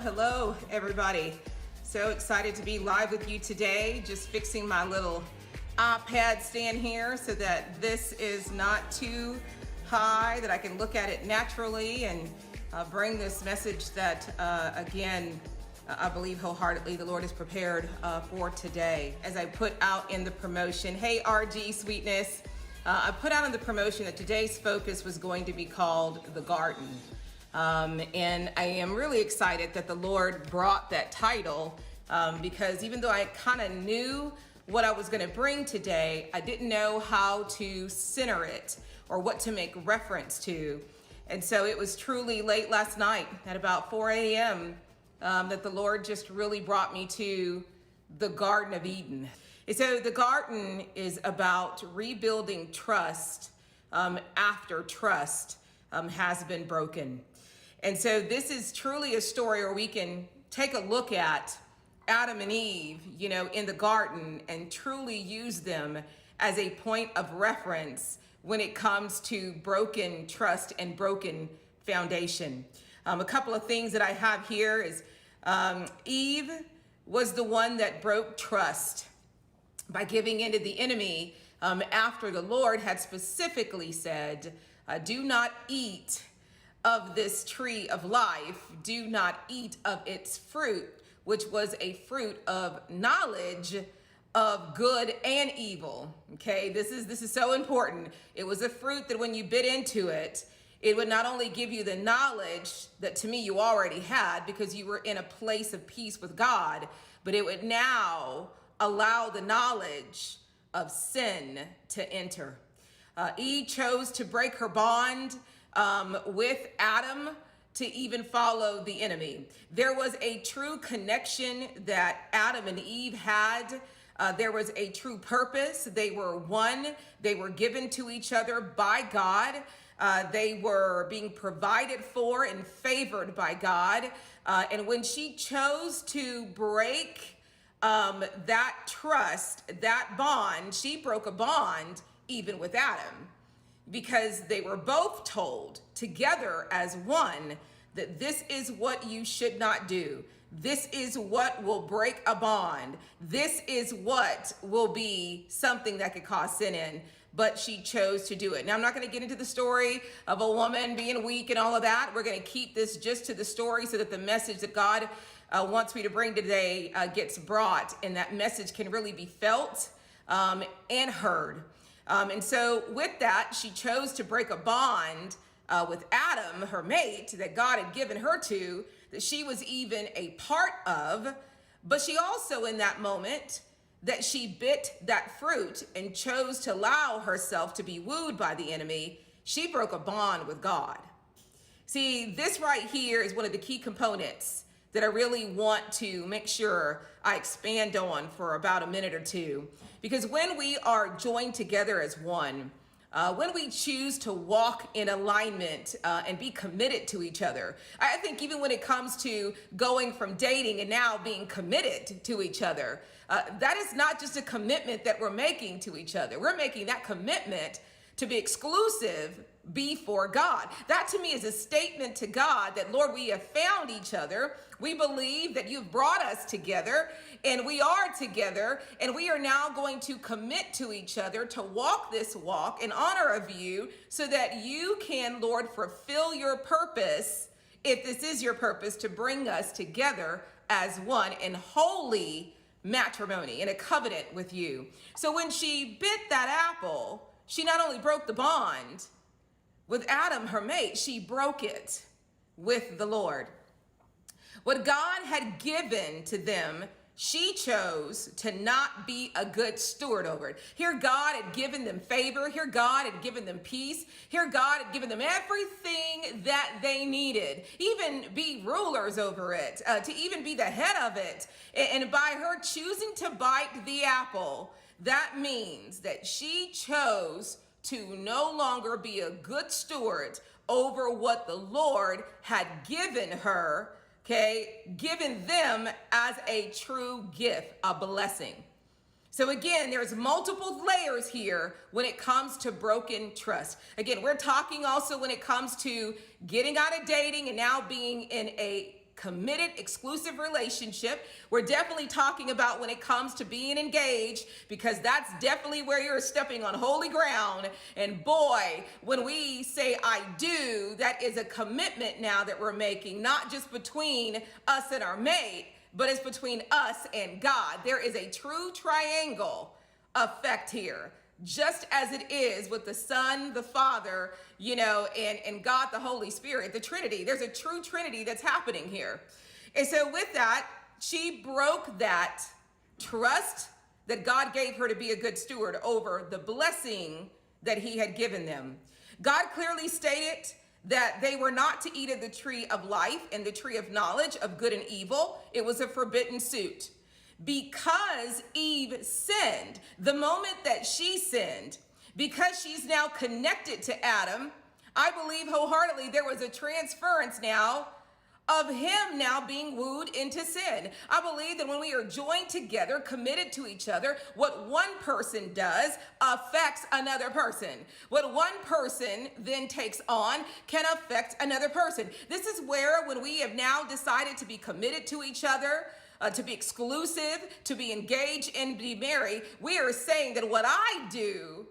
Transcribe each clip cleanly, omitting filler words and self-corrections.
Hello, everybody. So excited to be live with you today. Just fixing my little iPad stand here so that this is not too high, that I can look at it naturally and bring this message that, again, I believe wholeheartedly the Lord is prepared for today. As I put out in the promotion, hey RG Sweetness, I put out in the promotion that today's focus was going to be called The Garden. And I am really excited that the Lord brought that title because even though I kind of knew what I was going to bring today, I didn't know how to center it or what to make reference to. And so it was truly late last night at about 4 a.m. That the Lord just really brought me to the Garden of Eden. And so the garden is about rebuilding trust after trust has been broken. And so this is truly a story where we can take a look at Adam and Eve, in the garden and truly use them as a point of reference when it comes to broken trust and broken foundation. A couple of things that I have here is Eve was the one that broke trust by giving in to the enemy after the Lord had specifically said, do not eat of this tree of life, do not eat of its fruit, which was a fruit of knowledge of good and evil. Okay, this is so important. It was a fruit that when you bit into it, it would not only give you the knowledge that to me you already had because you were in a place of peace with God, but it would now allow the knowledge of sin to enter. Eve chose to break her bond with Adam to even follow the enemy. There was a true connection that Adam and Eve had. There was a true purpose. They were one. They were given to each other by God. They were being provided for and favored by God. And when she chose to break that trust, that bond, she broke a bond even with Adam, because they were both told together as one that this is what you should not do. This is what will break a bond. This is what will be something that could cause sin in. But she chose to do it. Now, I'm not going to get into the story of a woman being weak and all of that. We're going to keep this just to the story so that the message that God wants me to bring today gets brought, and that message can really be felt and heard. And so with that, she chose to break a bond with Adam, her mate, that God had given her to, that she was even a part of. But she also, in that moment, that she bit that fruit and chose to allow herself to be wooed by the enemy, she broke a bond with God. See, this right here is one of the key components that I really want to make sure I expand on for about a minute or two. Because when we are joined together as one, when we choose to walk in alignment and be committed to each other, I think even when it comes to going from dating and now being committed to each other, that is not just a commitment that we're making to each other. We're making that commitment to be exclusive before God. That to me is a statement to God that, Lord, we have found each other. We believe that you've brought us together, and we are together, and we are now going to commit to each other to walk this walk in honor of you so that you can, Lord, fulfill your purpose, if this is your purpose, to bring us together as one in holy matrimony, in a covenant with you. So when she bit that apple, she not only broke the bond with Adam, her mate, she broke it with the Lord. What God had given to them, she chose to not be a good steward over it. Here God had given them favor. Here God had given them peace. Here God had given them everything that they needed, even be rulers over it, to even be the head of it. And by her choosing to bite the apple, that means that she chose to no longer be a good steward over what the Lord had given her okay, given them as a true gift, a blessing. So again, there's multiple layers here when it comes to broken trust. Again, we're talking also when it comes to getting out of dating and now being in a committed, exclusive relationship. We're definitely talking about when it comes to being engaged, because that's definitely where you're stepping on holy ground. And boy, when we say I do, that is a commitment now that we're making, not just between us and our mate, but it's between us and God. There is a true triangle effect here, just as it is with the Son, the Father, and God, the Holy Spirit, the Trinity. There's a true Trinity that's happening here. And so with that, she broke that trust that God gave her to be a good steward over the blessing that he had given them. God clearly stated that they were not to eat of the tree of life and the tree of knowledge of good and evil. It was a forbidden suit. Because Eve sinned, the moment that she sinned, because she's now connected to Adam, I believe wholeheartedly there was a transference now of him now being wooed into sin. I believe that when we are joined together, committed to each other, what one person does affects another person. What one person then takes on can affect another person. This is where, when we have now decided to be committed to each other, to be exclusive, to be engaged and be married, we are saying that what I do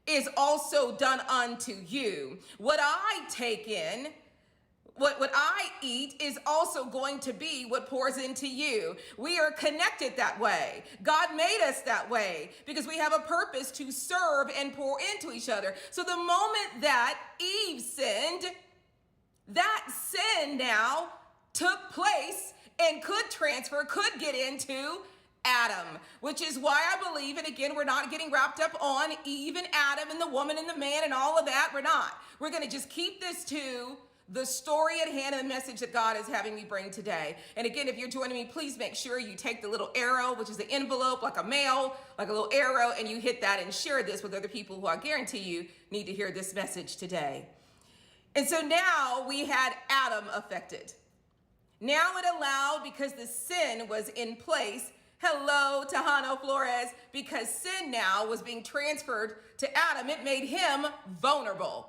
is also done unto you. What I take in, what I eat is also going to be what pours into you. We are connected that way. God made us that way because we have a purpose to serve and pour into each other. So the moment that Eve sinned, that sin now took place and could transfer, could get into Adam, which is why I believe, and again, we're not getting wrapped up on Eve and Adam and the woman and the man and all of that. We're not. We're going to just keep this to the story at hand and the message that God is having me bring today. And again, if you're joining me, please make sure you take the little arrow, which is the envelope, like a mail, like a little arrow, and you hit that and share this with other people who I guarantee you need to hear this message today. And so now we had Adam affected. Now it allowed, because the sin was in place, hello, Tejano Flores, because sin now was being transferred to Adam, it made him vulnerable.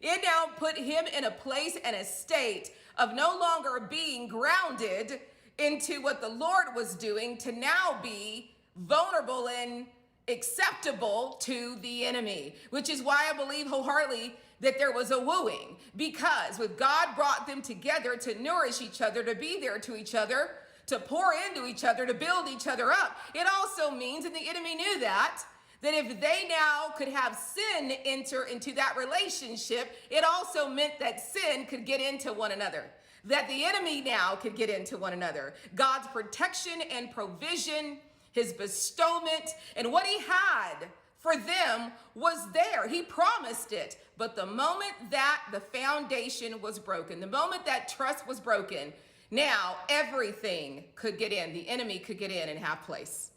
It now put him in a place and a state of no longer being grounded into what the Lord was doing to now be vulnerable and acceptable to the enemy, which is why I believe wholeheartedly that there was a wooing, because with God brought them together to nourish each other, to be there to each other, to pour into each other, to build each other up. It also means, and the enemy knew that if they now could have sin enter into that relationship, it also meant that sin could get into one another, that the enemy now could get into one another. God's protection and provision, his bestowment, and what he had for them was there. He promised it. But the moment that the foundation was broken, the moment that trust was broken, now everything could get in. The enemy could get in and have place.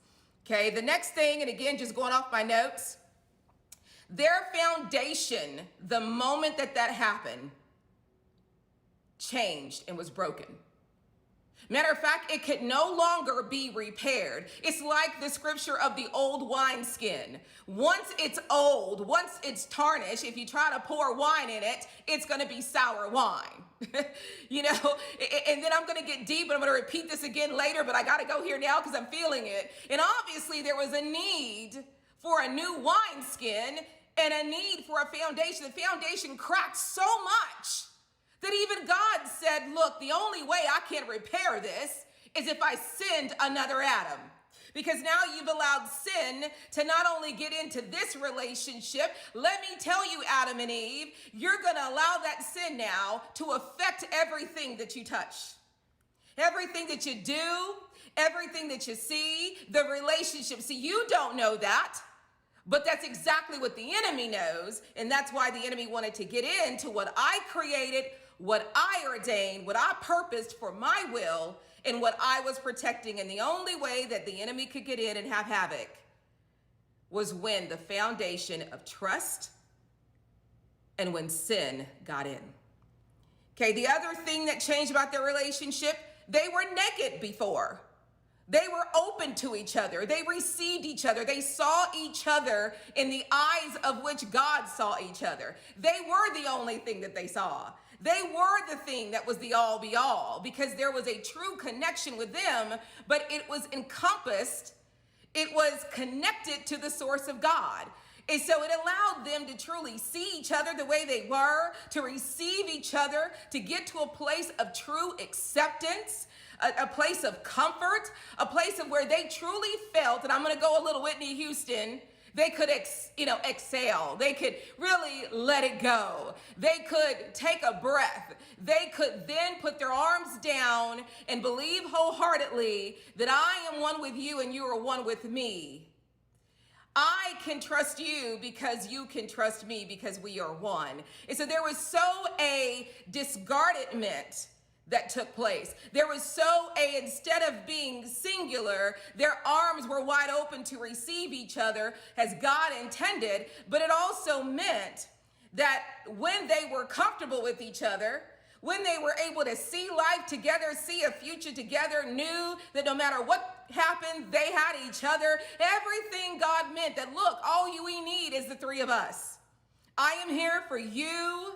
Okay, the next thing, and again, just going off my notes, their foundation, the moment that happened, changed and was broken. Matter of fact, it could no longer be repaired. It's like the scripture of the old wineskin. Once it's old, once it's tarnished, if you try to pour wine in it, it's going to be sour wine. And then I'm going to get deep, and I'm going to repeat this again later, but I got to go here now because I'm feeling it. And obviously there was a need for a new wineskin and a need for a foundation. The foundation cracked so much that even God said, look, the only way I can repair this is if I send another Adam. Because now you've allowed sin to not only get into this relationship, let me tell you, Adam and Eve, you're going to allow that sin now to affect everything that you touch. Everything that you do, everything that you see, the relationship. See, you don't know that. But that's exactly what the enemy knows. And that's why the enemy wanted to get into what I created, what I ordained, what I purposed for my will, and what I was protecting. And the only way that the enemy could get in and have havoc was when the foundation of trust and when sin got in. Okay, the other thing that changed about their relationship, they were naked before. They were open to each other. They received each other. They saw each other in the eyes of which God saw each other. They were the only thing that they saw. They were the thing that was the all be all, because there was a true connection with them, but it was encompassed, it was connected to the source of God. And so it allowed them to truly see each other the way they were, to receive each other, to get to a place of true acceptance, a place of comfort, a place of where they truly felt, and I'm going to go a little Whitney Houston, they could, exhale. They could really let it go. They could take a breath. They could then put their arms down and believe wholeheartedly that I am one with you and you are one with me. I can trust you because you can trust me because we are one. And so there was a discardment that took place. There was instead of being singular, their arms were wide open to receive each other as God intended, but it also meant that when they were comfortable with each other, when they were able to see life together, see a future together, knew that no matter what happened, they had each other, everything God meant that, look, all we need is the three of us. I am here for you,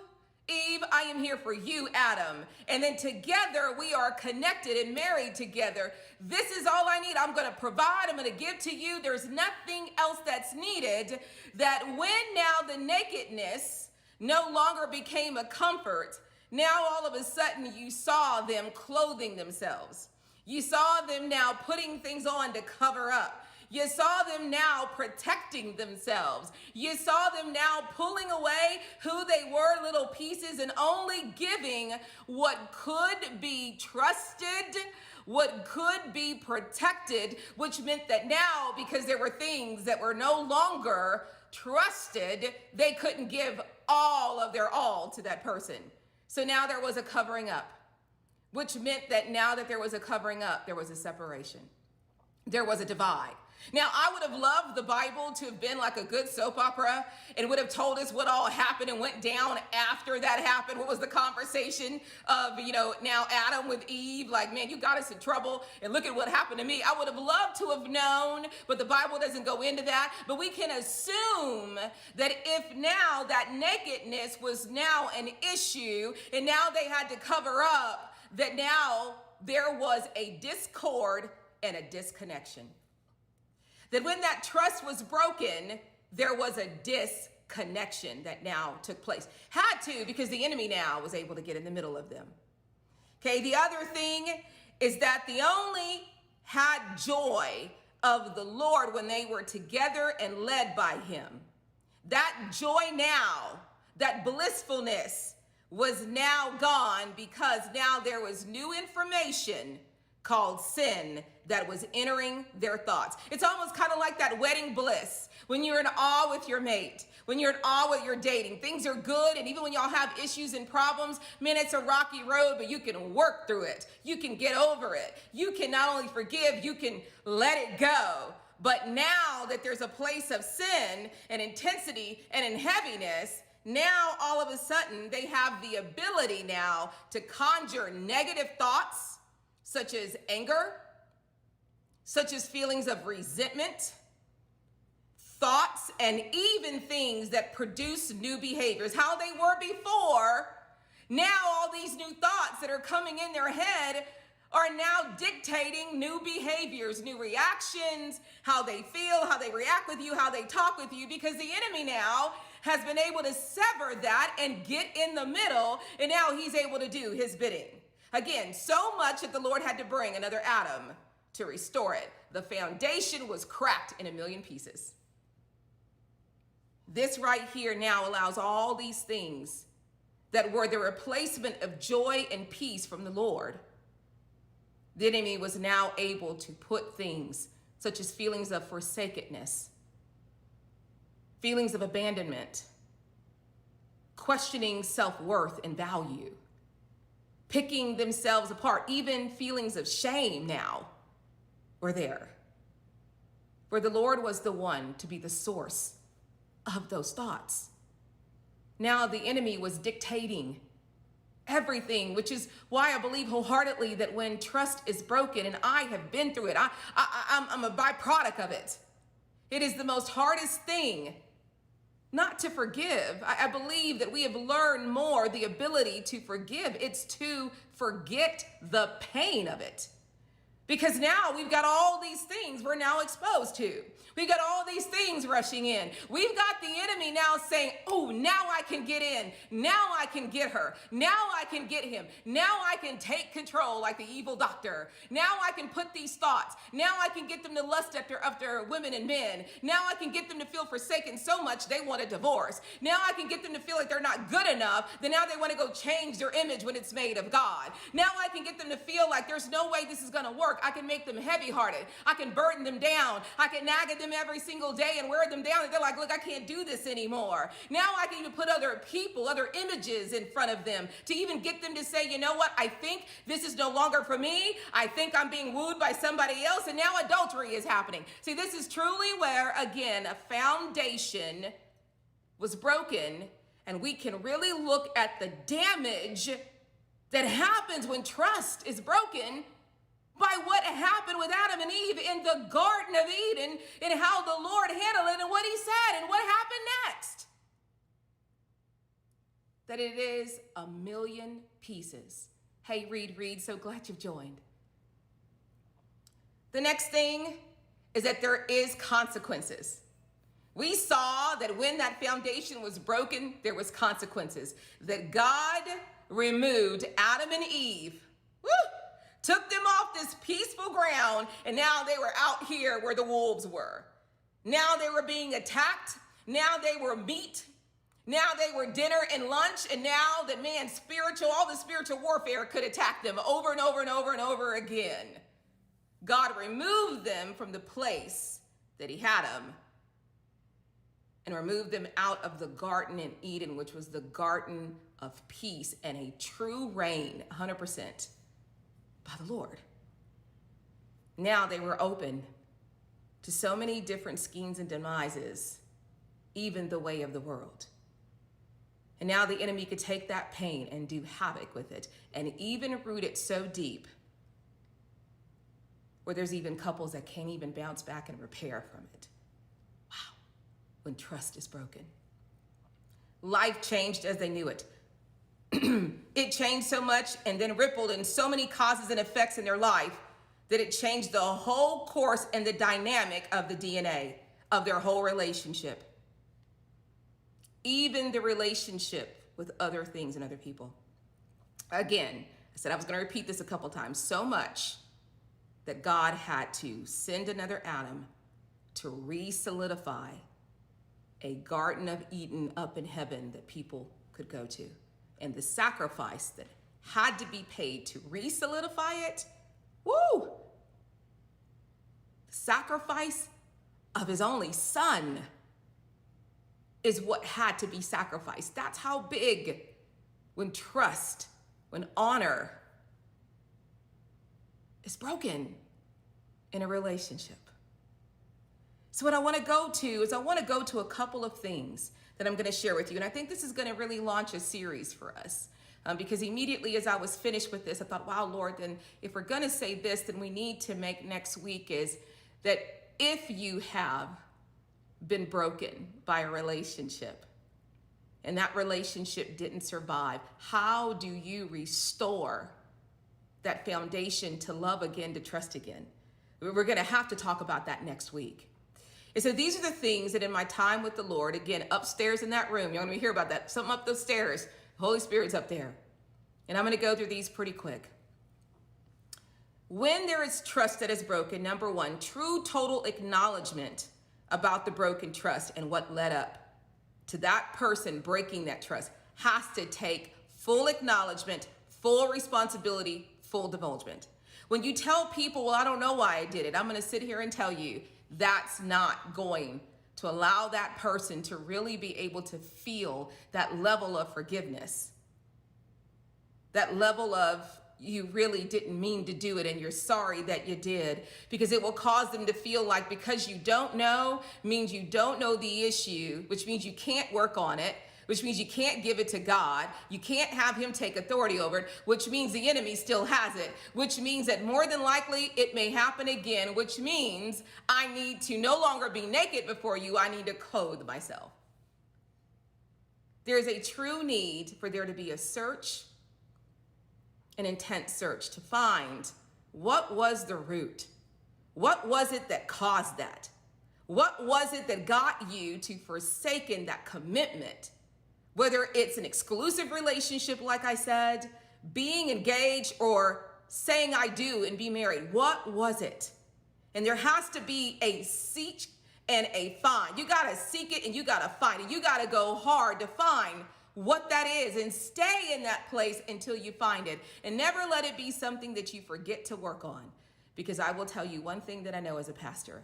Eve, I am here for you, Adam. And then together we are connected and married together. This is all I need. I'm going to provide. I'm going to give to you. There's nothing else that's needed. That when now the nakedness no longer became a comfort, now all of a sudden you saw them clothing themselves. You saw them now putting things on to cover up. You saw them now protecting themselves. You saw them now pulling away who they were, little pieces, and only giving what could be trusted, what could be protected, which meant that now, because there were things that were no longer trusted, they couldn't give all of their all to that person. So now there was a covering up, which meant that now that there was a covering up, there was a separation. There was a divide. Now, I would have loved the Bible to have been like a good soap opera and would have told us what all happened and went down after that happened. What was the conversation of, now Adam with Eve, like, man, you got us in trouble and look at what happened to me. I would have loved to have known, but the Bible doesn't go into that. But we can assume that if now that nakedness was now an issue and now they had to cover up, that now there was a discord and a disconnection. That when that trust was broken, there was a disconnection that now took place. Had to, because the enemy now was able to get in the middle of them. Okay, the other thing is that they only had joy of the Lord when they were together and led by him. That joy now, that blissfulness was now gone because now there was new information called sin that was entering their thoughts. It's almost kind of like that wedding bliss when you're in awe with your mate, when you're in awe with your dating. Things are good, and even when y'all have issues and problems, man, it's a rocky road, but you can work through it. You can get over it. You can not only forgive, you can let it go. But now that there's a place of sin and intensity and in heaviness, now all of a sudden they have the ability now to conjure negative thoughts, such as anger, such as feelings of resentment, thoughts, and even things that produce new behaviors. How they were before, now all these new thoughts that are coming in their head are now dictating new behaviors, new reactions, how they feel, how they react with you, how they talk with you, because the enemy now has been able to sever that and get in the middle, and now he's able to do his bidding. Again, so much that the Lord had to bring another Adam to restore it. The foundation was cracked in a million pieces. This right here now allows all these things that were the replacement of joy and peace from the Lord. The enemy was now able to put things such as feelings of forsakenness, feelings of abandonment, questioning self-worth and value, picking themselves apart, even feelings of shame now were there. For the Lord was the one to be the source of those thoughts. Now the enemy was dictating everything, which is why I believe wholeheartedly that when trust is broken, and I have been through it, I'm a byproduct of it. It is the most hardest thing not to forgive. I believe that we have learned more the ability to forgive. It's to forget the pain of it. Because now we've got all these things we're now exposed to. We've got all these things rushing in. We've got the enemy now saying, oh, now I can get in. Now I can get her. Now I can get him. Now I can take control like the evil doctor. Now I can put these thoughts. Now I can get them to lust after women and men. Now I can get them to feel forsaken so much they want a divorce. Now I can get them to feel like they're not good enough, that now they want to go change their image when it's made of God. Now I can get them to feel like there's no way this is going to work. I can make them heavy-hearted. I can burden them down. I can nag at them every single day and wear them down. And they're like, look, I can't do this anymore. Now I can even put other people, other images in front of them to even get them to say, you know what? I think this is no longer for me. I think I'm being wooed by somebody else. And now adultery is happening. See, this is truly where, again, a foundation was broken. And we can really look at the damage that happens when trust is broken by what happened with Adam and Eve in the Garden of Eden, and how the Lord handled it and what he said and what happened next. That it is a million pieces. Hey, Reed, so glad you've joined. The next thing is that there is consequences. We saw that when that foundation was broken, there was consequences. That God removed Adam and Eve. Woo! Took them off this peaceful ground, and now they were out here where the wolves were. Now they were being attacked. Now they were meat. Now they were dinner and lunch, and now that all the spiritual warfare could attack them over and over and over and over again. God removed them from the place that he had them and removed them out of the garden in Eden, which was the garden of peace and a true reign, 100%. By the Lord. Now they were open to so many different schemes and demises, even the way of the world. And now the enemy could take that pain and do havoc with it, and even root it so deep where there's even couples that can't even bounce back and repair from it. Wow, when trust is broken. Life changed as they knew it. It changed so much and then rippled in so many causes and effects in their life that it changed the whole course and the dynamic of the DNA of their whole relationship. Even the relationship with other things and other people. Again, I said I was going to repeat this a couple times, so much that God had to send another Adam to re-solidify a Garden of Eden up in heaven that people could go to. And the sacrifice that had to be paid to re-solidify it, woo! The sacrifice of his only son is what had to be sacrificed. That's how big, when trust, when honor is broken in a relationship. So what I want to go to is a couple of things that I'm going to share with you. And I think this is going to really launch a series for us. Because immediately as I was finished with this, I thought, wow, Lord, then if we're going to say this, then we need to make next week is that if you have been broken by a relationship and that relationship didn't survive, how do you restore that foundation to love again, to trust again? We're going to have to talk about that next week. And so these are the things that in my time with the Lord, again, upstairs in that room, you're going to hear about that, something up those stairs, the Holy Spirit's up there. And I'm going to go through these pretty quick. When there is trust that is broken, number one, true total acknowledgement about the broken trust and what led up to that person breaking that trust has to take full acknowledgement, full responsibility, full divulgement. When you tell people, well, I don't know why I did it, I'm going to sit here and tell you, that's not going to allow that person to really be able to feel that level of forgiveness, that level of you really didn't mean to do it and you're sorry that you did, because it will cause them to feel like because you don't know means you don't know the issue, which means you can't work on it, which means you can't give it to God. You can't have him take authority over it, which means the enemy still has it, which means that more than likely it may happen again, which means I need to no longer be naked before you. I need to clothe myself. There's a true need for there to be a search, an intense search to find what was the root. What was it that caused that? What was it that got you to forsaken that commitment? Whether it's an exclusive relationship, like I said, being engaged, or saying I do and be married. What was it? And there has to be a seek and a find. You got to seek it and you got to find it. You got to go hard to find what that is and stay in that place until you find it. And never let it be something that you forget to work on. Because I will tell you one thing that I know as a pastor.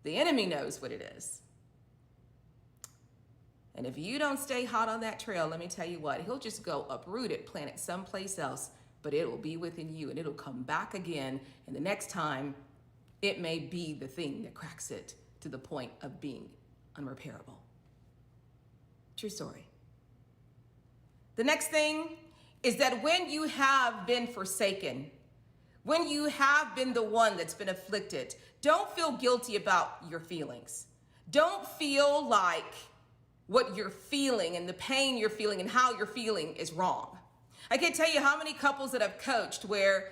The enemy knows what it is. And if you don't stay hot on that trail, let me tell you what, he'll just go uproot it, plant it someplace else, but it will be within you and it'll come back again. And the next time, it may be the thing that cracks it to the point of being unrepairable. True story. The next thing is that when you have been forsaken, when you have been the one that's been afflicted, don't feel guilty about your feelings. Don't feel like what you're feeling and the pain you're feeling and how you're feeling is wrong. I can't tell you how many couples that I've coached where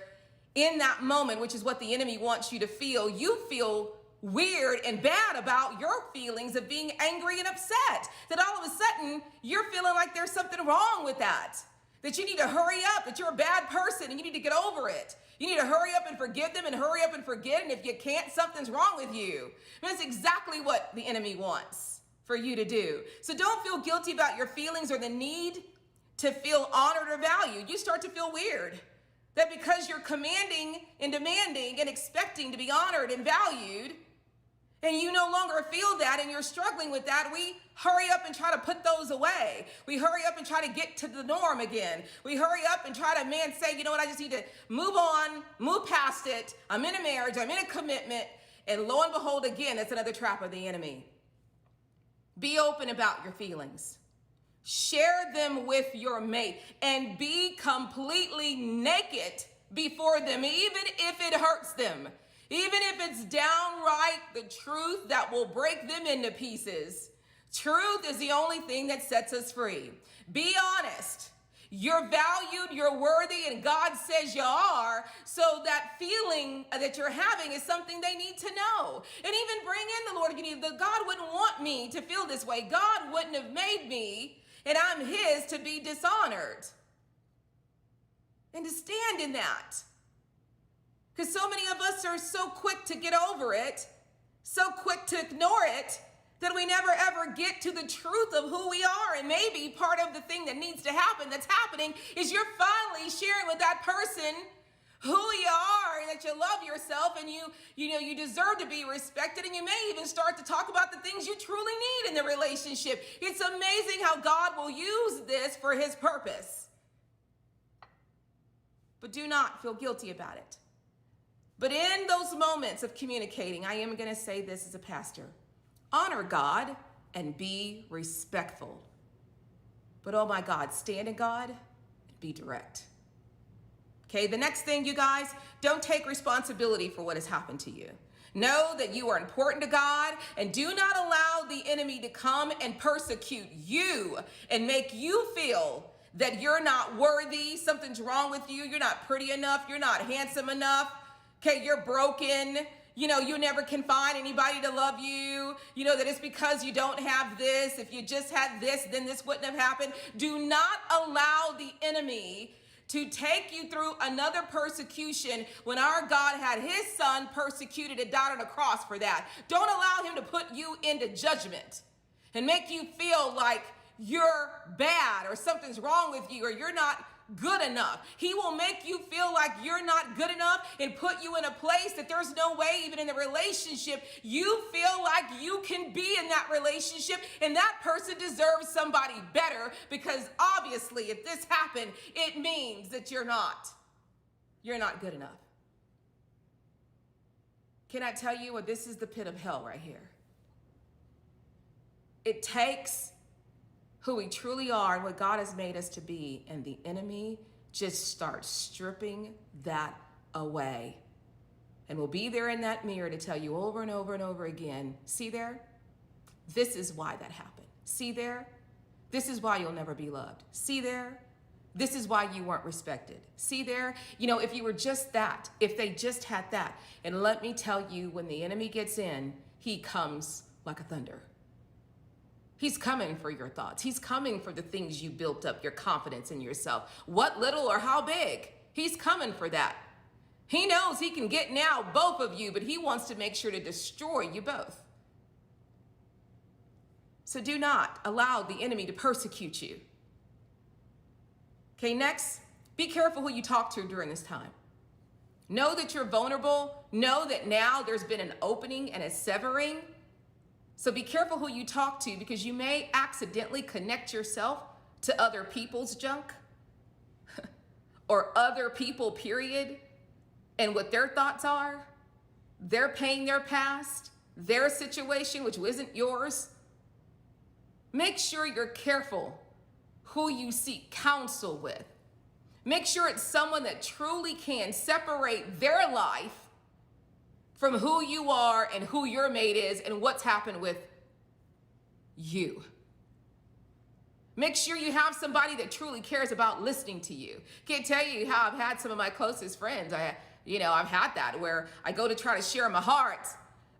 in that moment, which is what the enemy wants you to feel, you feel weird and bad about your feelings of being angry and upset. That all of a sudden you're feeling like there's something wrong with that you need to hurry up, that you're a bad person and you need to get over it. You need to hurry up and forgive them and hurry up and forget. And if you can't, something's wrong with you. And that's exactly what the enemy wants for you to do. So don't feel guilty about your feelings or the need to feel honored or valued. You start to feel weird. That because you're commanding and demanding and expecting to be honored and valued, and you no longer feel that and you're struggling with that, we hurry up and try to put those away. We hurry up and try to get to the norm again. We hurry up and try to, say, you know what, I just need to move on, move past it. I'm in a marriage, I'm in a commitment, and lo and behold, again, that's another trap of the enemy. Be open about your feelings. Share them with your mate and be completely naked before them, even if it hurts them. Even if it's downright the truth that will break them into pieces. Truth is the only thing that sets us free. Be honest. You're valued, you're worthy, and God says you are, so that feeling that you're having is something they need to know. And even bring in the Lord. God wouldn't want me to feel this way. God wouldn't have made me, and I'm his, to be dishonored. And to stand in that. Because so many of us are so quick to get over it, so quick to ignore it, that we never ever get to the truth of who we are. And maybe part of the thing that needs to happen, that's happening, is you're finally sharing with that person who you are and that you love yourself and you deserve to be respected. And you may even start to talk about the things you truly need in the relationship. It's amazing how God will use this for his purpose. But do not feel guilty about it. But in those moments of communicating, I am going to say this as a pastor. Honor God and be respectful. But oh my God, stand in God and be direct. Okay, the next thing, you guys, don't take responsibility for what has happened to you. Know that you are important to God and do not allow the enemy to come and persecute you and make you feel that you're not worthy, something's wrong with you, you're not pretty enough, you're not handsome enough. Okay, you're broken. You never can find anybody to love you. That it's because you don't have this. If you just had this, then this wouldn't have happened. Do not allow the enemy to take you through another persecution when our God had his son persecuted and died on a cross for that. Don't allow him to put you into judgment and make you feel like you're bad or something's wrong with you or you're not good enough. He will make you feel like you're not good enough and put you in a place that there's no way, even in the relationship, you feel like you can be in that relationship and that person deserves somebody better, because obviously if this happened, it means that you're not good enough. Can I tell you what? This is the pit of hell right here. It takes who we truly are and what God has made us to be. And the enemy just starts stripping that away. And we'll be there in that mirror to tell you over and over and over again, see there? This is why that happened. See there? This is why you'll never be loved. See there? This is why you weren't respected. See there? If you were just that, if they just had that. And let me tell you, when the enemy gets in, he comes like a thunder. He's coming for your thoughts. He's coming for the things you built up, your confidence in yourself. What little or how big? He's coming for that. He knows he can get now both of you, but he wants to make sure to destroy you both. So do not allow the enemy to persecute you. Okay, next, be careful who you talk to during this time. Know that you're vulnerable. Know that now there's been an opening and a severing. So be careful who you talk to, because you may accidentally connect yourself to other people's junk or other people, period, and what their thoughts are, their pain, their past, their situation, which isn't yours. Make sure you're careful who you seek counsel with. Make sure it's someone that truly can separate their life from who you are and who your mate is and what's happened with you. Make sure you have somebody that truly cares about listening to you. Can't tell you how I've had some of my closest friends. I've had that where I go to try to share my heart,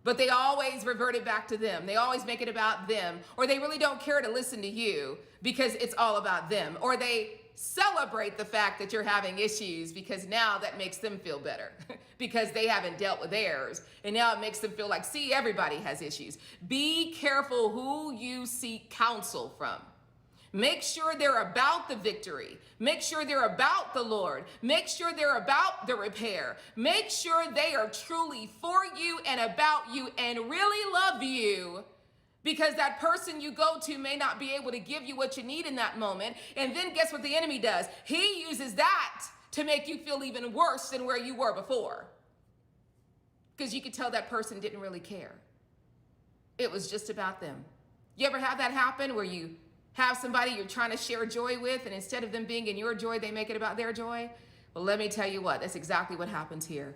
but they always revert it back to them. They always make it about them, or they really don't care to listen to you because it's all about them, or they celebrate the fact that you're having issues because now that makes them feel better because they haven't dealt with theirs. And now it makes them feel like, see, everybody has issues. Be careful who you seek counsel from. Make sure they're about the victory. Make sure they're about the Lord. Make sure they're about the repair. Make sure they are truly for you and about you and really love you, because that person you go to may not be able to give you what you need in that moment. And then guess what the enemy does? He uses that to make you feel even worse than where you were before, because you could tell that person didn't really care. It was just about them. You ever have that happen where you have somebody you're trying to share joy with, and instead of them being in your joy, they make it about their joy? Well, let me tell you what, that's exactly what happens here.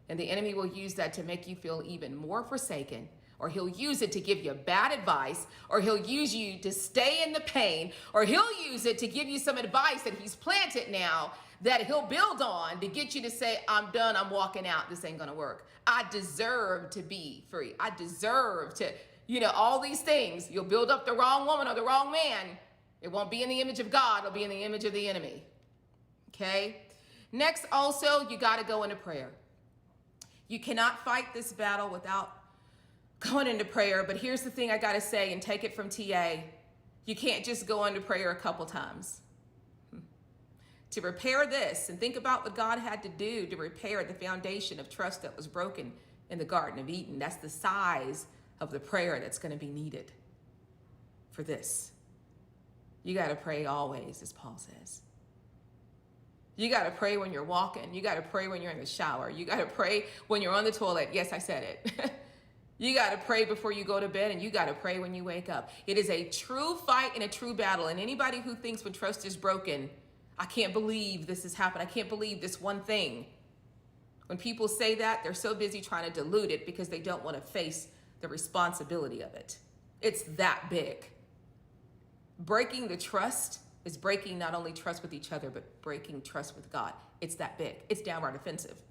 And the enemy will use that to make you feel even more forsaken, or he'll use it to give you bad advice, or he'll use you to stay in the pain, or he'll use it to give you some advice that he's planted now that he'll build on to get you to say, I'm done, I'm walking out, this ain't gonna work. I deserve to be free. I deserve to, all these things. You'll build up the wrong woman or the wrong man. It won't be in the image of God, it'll be in the image of the enemy. Okay? Next, also, you gotta go into prayer. You cannot fight this battle without going into prayer, but here's the thing I gotta say, and take it from TA. You can't just go into prayer a couple times. To repair this, and think about what God had to do to repair the foundation of trust that was broken in the Garden of Eden. That's the size of the prayer that's gonna be needed for this. You gotta pray always, as Paul says. You gotta pray when you're walking. You gotta pray when you're in the shower. You gotta pray when you're on the toilet. Yes, I said it. You got to pray before you go to bed, and you got to pray when you wake up. It is a true fight and a true battle. And anybody who thinks when trust is broken, I can't believe this has happened, I can't believe this one thing. When people say that, they're so busy trying to dilute it because they don't want to face the responsibility of it. It's that big. Breaking the trust is breaking not only trust with each other, but breaking trust with God. It's that big. It's downright offensive.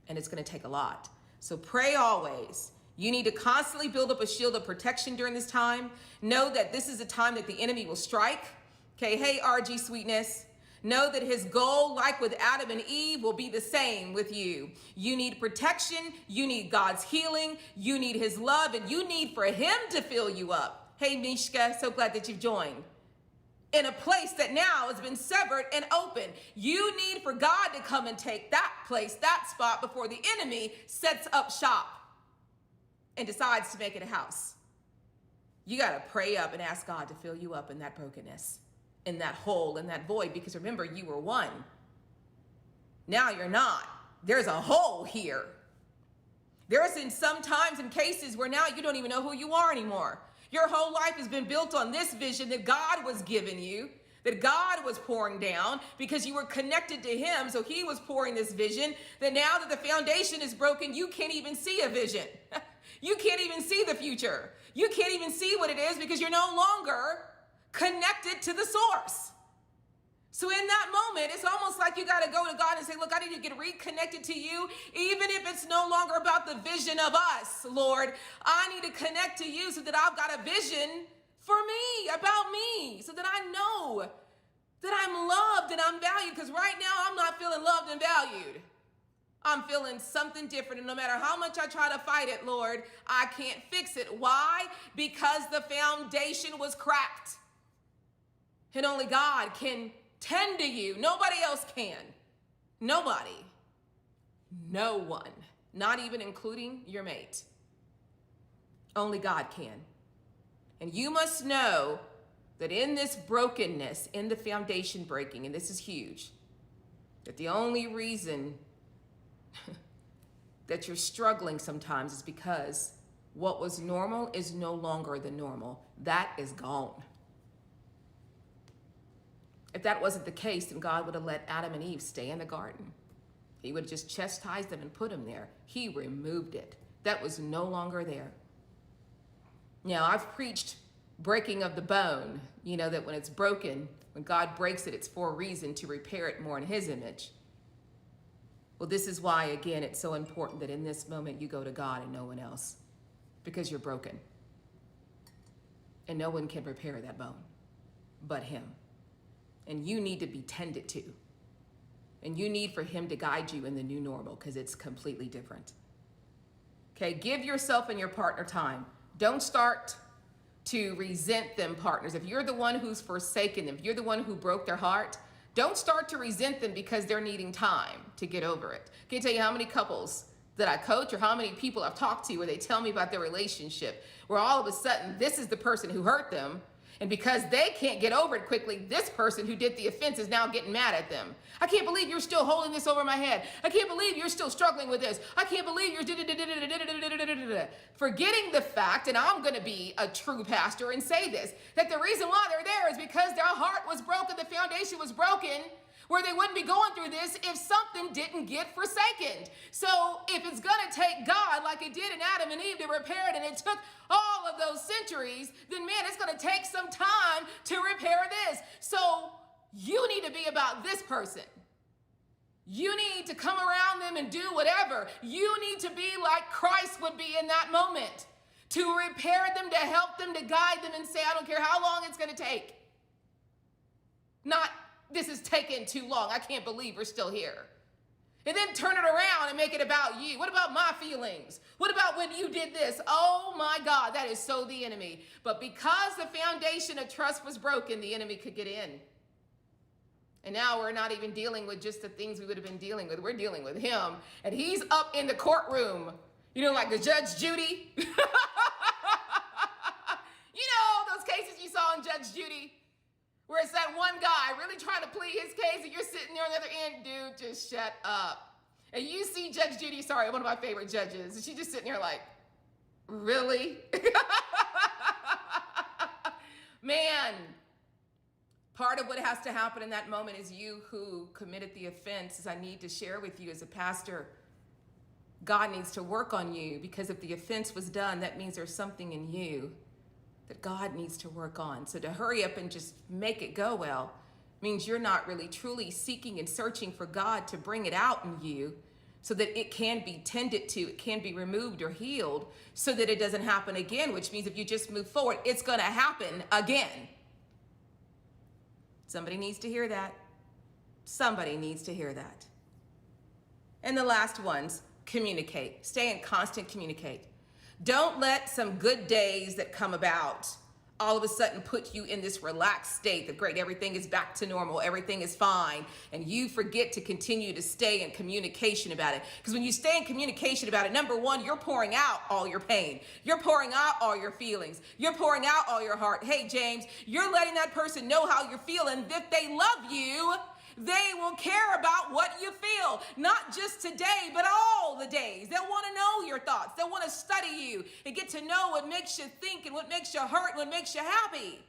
And it's going to take a lot. So pray always. You need to constantly build up a shield of protection during this time. Know that this is a time that the enemy will strike. Okay, hey, RG Sweetness. Know that his goal, like with Adam and Eve, will be the same with you. You need protection. You need God's healing. You need his love, and you need for him to fill you up. Hey, Mishka, so glad that you've joined. In a place that now has been severed and open. You need for God to come and take that place, that spot, before the enemy sets up shop and decides to make it a house. You got to pray up and ask God to fill you up in that brokenness, in that hole, in that void, because remember, you were one. Now you're not. There's a hole here. There's in some times and cases where now you don't even know who you are anymore. Your whole life has been built on this vision that God was giving you, that God was pouring down because you were connected to him. So he was pouring this vision that now that the foundation is broken, you can't even see a vision. You can't even see the future. You can't even see what it is because you're no longer connected to the source. So in that moment, it's almost like you got to go to God and say, look, I need to get reconnected to you, even if it's no longer about the vision of us, Lord. I need to connect to you so that I've got a vision for me, about me, so that I know that I'm loved and I'm valued. Because right now, I'm not feeling loved and valued. I'm feeling something different. And no matter how much I try to fight it, Lord, I can't fix it. Why? Because the foundation was cracked. And only God can tend to you. Nobody else can. Nobody. No one. Not even including your mate. Only God can. And you must know that in this brokenness, in the foundation breaking, and this is huge, that the only reason that you're struggling sometimes is because what was normal is no longer the normal. That is gone. If that wasn't the case, then God would have let Adam and Eve stay in the garden. He would have just chastised them and put them there. He removed it. That was no longer there. Now, I've preached breaking of the bone, that when it's broken, when God breaks it, it's for a reason, to repair it more in his image. Well, this is why, again, it's so important that in this moment you go to God and no one else, because you're broken. And no one can repair that bone but him. And you need to be tended to. And you need for him to guide you in the new normal, because it's completely different. Okay, give yourself and your partner time. Don't start to resent them, partners. If you're the one who's forsaken them, if you're the one who broke their heart, don't start to resent them because they're needing time to get over it. I can't tell you how many couples that I coach or how many people I've talked to where they tell me about their relationship, where all of a sudden this is the person who hurt them. And because they can't get over it quickly, this person who did the offense is now getting mad at them. I can't believe you're still holding this over my head. I can't believe you're still struggling with this. I can't believe you're forgetting the fact, and I'm going to be a true pastor and say this, that the reason why they're there is because their heart was broken, the foundation was broken, where they wouldn't be going through this if something didn't get forsaken. So if it's going to take God, like it did in Adam and Eve, to repair it, and it took all of those centuries, then man, it's going to take some time to repair this. So you need to be about this person. You need to come around them and do whatever. You need to be like Christ would be in that moment, to repair them, to help them, to guide them, and say, I don't care how long it's going to take. Not, this is taking too long. I can't believe we're still here. And then turn it around and make it about you. What about my feelings? What about when you did this? Oh my God, that is so the enemy. But because the foundation of trust was broken, the enemy could get in. And now we're not even dealing with just the things we would have been dealing with. We're dealing with him. And he's up in the courtroom. Like the Judge Judy. Those cases you saw in Judge Judy, where it's that one guy really trying to plead his case and you're sitting there on the other end, dude, just shut up. And you see Judge Judy, one of my favorite judges, and she's just sitting there like, really? Man, part of what has to happen in that moment is you who committed the offense, as I need to share with you as a pastor, God needs to work on you, because if the offense was done, that means there's something in you that God needs to work on. So to hurry up and just make it go well means you're not really truly seeking and searching for God to bring it out in you so that it can be tended to, it can be removed or healed so that it doesn't happen again, which means if you just move forward, it's going to happen again. Somebody needs to hear that. Somebody needs to hear that. And the last ones, communicate. Stay in constant communicate. Don't let some good days that come about all of a sudden put you in this relaxed state that great, everything is back to normal, everything is fine, and you forget to continue to stay in communication about it. Because when you stay in communication about it, number one, you're pouring out all your pain. You're pouring out all your feelings. You're pouring out all your heart. Hey, James, you're letting that person know how you're feeling. If they love you, They will care about what you feel, not just today, but all the days. They'll want to know your thoughts. They'll want to study you and get to know what makes you think and what makes you hurt and what makes you happy.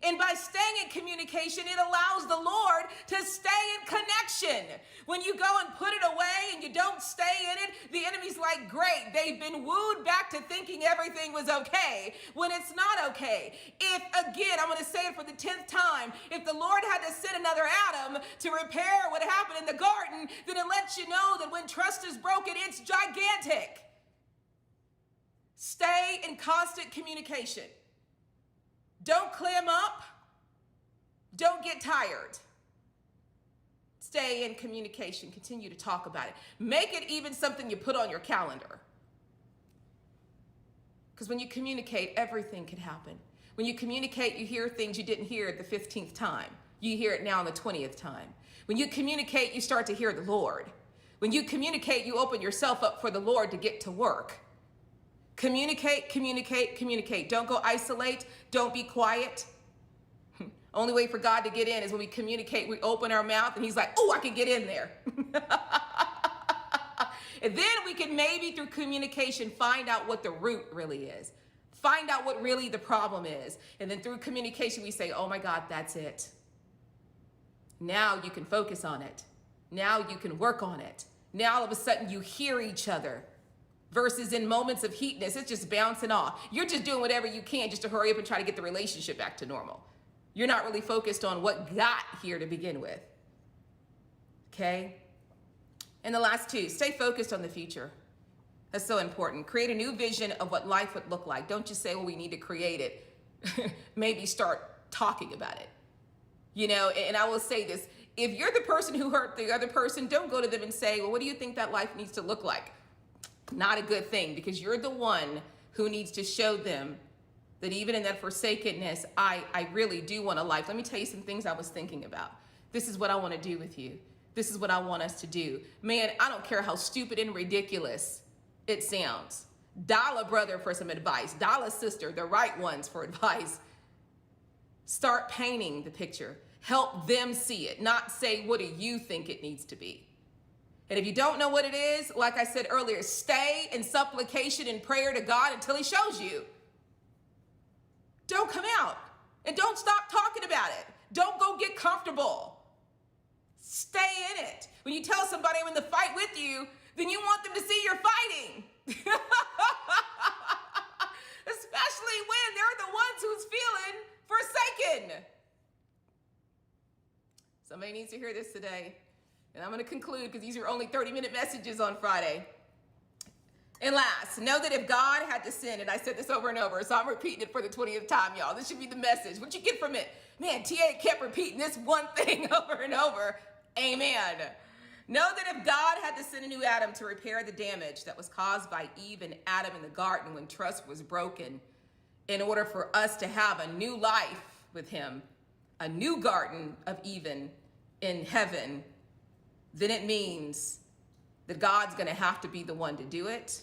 And by staying in communication, it allows the Lord to stay in connection. When you go and put it away and you don't stay in it, the enemy's like, great, they've been wooed back to thinking everything was okay when it's not okay. If, again, I'm going to say it for the 10th time, if the Lord had to send another Adam to repair what happened in the garden, then it lets you know that when trust is broken, it's gigantic. Stay in constant communication. Don't clam up. Don't get tired. Stay in communication. Continue to talk about it. Make it even something you put on your calendar. Because when you communicate, everything can happen. When you communicate, you hear things you didn't hear the 15th time. You hear it now on the 20th time. When you communicate, you start to hear the Lord. When you communicate, you open yourself up for the Lord to get to work. Communicate, communicate, communicate. Don't go isolate. Don't be quiet. Only way for God to get in is when we communicate. We open our mouth and he's like, oh, I can get in there. And then we can maybe through communication find out what the root really is. Find out what really the problem is. And then through communication, we say, oh my God, that's it. Now you can focus on it. Now you can work on it. Now all of a sudden you hear each other. Versus in moments of heatness, it's just bouncing off. You're just doing whatever you can just to hurry up and try to get the relationship back to normal. You're not really focused on what got here to begin with. Okay? And the last two, stay focused on the future. That's so important. Create a new vision of what life would look like. Don't just say, well, we need to create it. Maybe start talking about it. You know, and I will say this. If you're the person who hurt the other person, don't go to them and say, well, what do you think that life needs to look like? Not a good thing, because you're the one who needs to show them that even in that forsakenness, I really do want a life. Let me tell you some things I was thinking about. This is what I want to do with you. This is what I want us to do. Man, I don't care how stupid and ridiculous it sounds. Dial a brother for some advice. Dial a sister, the right ones for advice. Start painting the picture. Help them see it, not say, what do you think it needs to be? And if you don't know what it is, like I said earlier, stay in supplication and prayer to God until he shows you. Don't come out and don't stop talking about it. Don't go get comfortable. Stay in it. When you tell somebody I'm in the fight with you, then you want them to see you're fighting. Especially when they're the ones who's feeling forsaken. Somebody needs to hear this today. And I'm going to conclude because these are only 30-minute messages on Friday. And last, know that if God had to sin, and I said this over and over, so I'm repeating it for the 20th time, y'all. This should be the message. What you get from it? Man, TA kept repeating this one thing over and over. Amen. Know that if God had to send a new Adam to repair the damage that was caused by Eve and Adam in the garden when trust was broken, in order for us to have a new life with him, a new garden of Eden in heaven, then it means that God's going to have to be the one to do it.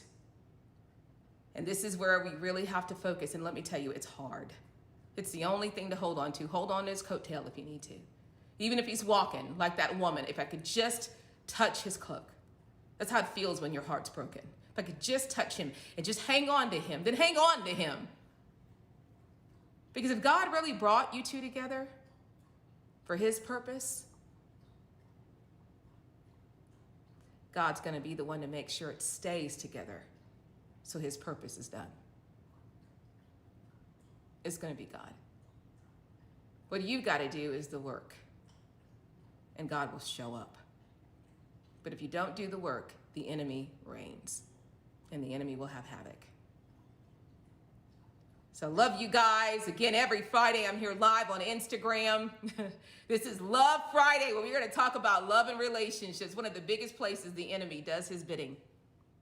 And this is where we really have to focus. And let me tell you, it's hard. It's the only thing to hold on to. Hold on to his coattail if you need to. Even if he's walking like that woman, if I could just touch his cloak. That's how it feels when your heart's broken. If I could just touch him and just hang on to him, then hang on to him. Because if God really brought you two together for his purpose, God's going to be the one to make sure it stays together so his purpose is done. It's going to be God. What you've got to do is the work, and God will show up. But if you don't do the work, the enemy reigns, and the enemy will have havoc. So love you guys. Again, every Friday I'm here live on Instagram. This is Love Friday, where we're going to talk about love and relationships, one of the biggest places the enemy does his bidding.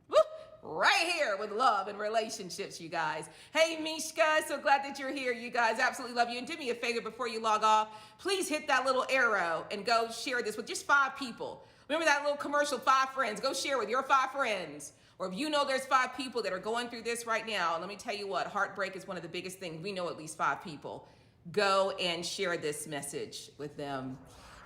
Woo! Right here with love and relationships, you guys. Hey, Mishka, so glad that you're here, you guys. Absolutely love you. And do me a favor before you log off. Please hit that little arrow and go share this with just 5 people. Remember that little commercial, 5 friends. Go share with your 5 friends. Or if you know there's 5 people that are going through this right now, let me tell you what, heartbreak is one of the biggest things. We know at least 5 people. Go and share this message with them.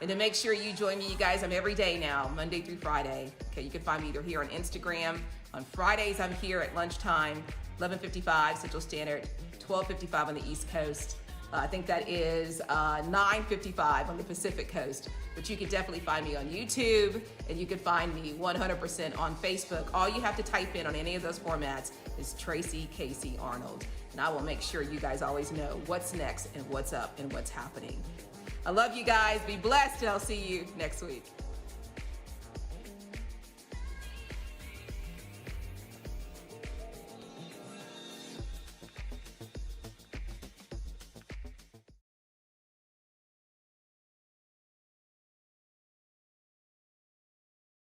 And to make sure you join me, you guys, I'm every day now, Monday through Friday. Okay, you can find me either here on Instagram. On Fridays, I'm here at lunchtime, 11:55 Central Standard, 12:55 on the East Coast. I think that is 9:55 on the Pacific Coast. But you can definitely find me on YouTube, and you can find me 100% on Facebook. All you have to type in on any of those formats is Tracy Casey-Arnold. And I will make sure you guys always know what's next and what's up and what's happening. I love you guys. Be blessed, and I'll see you next week.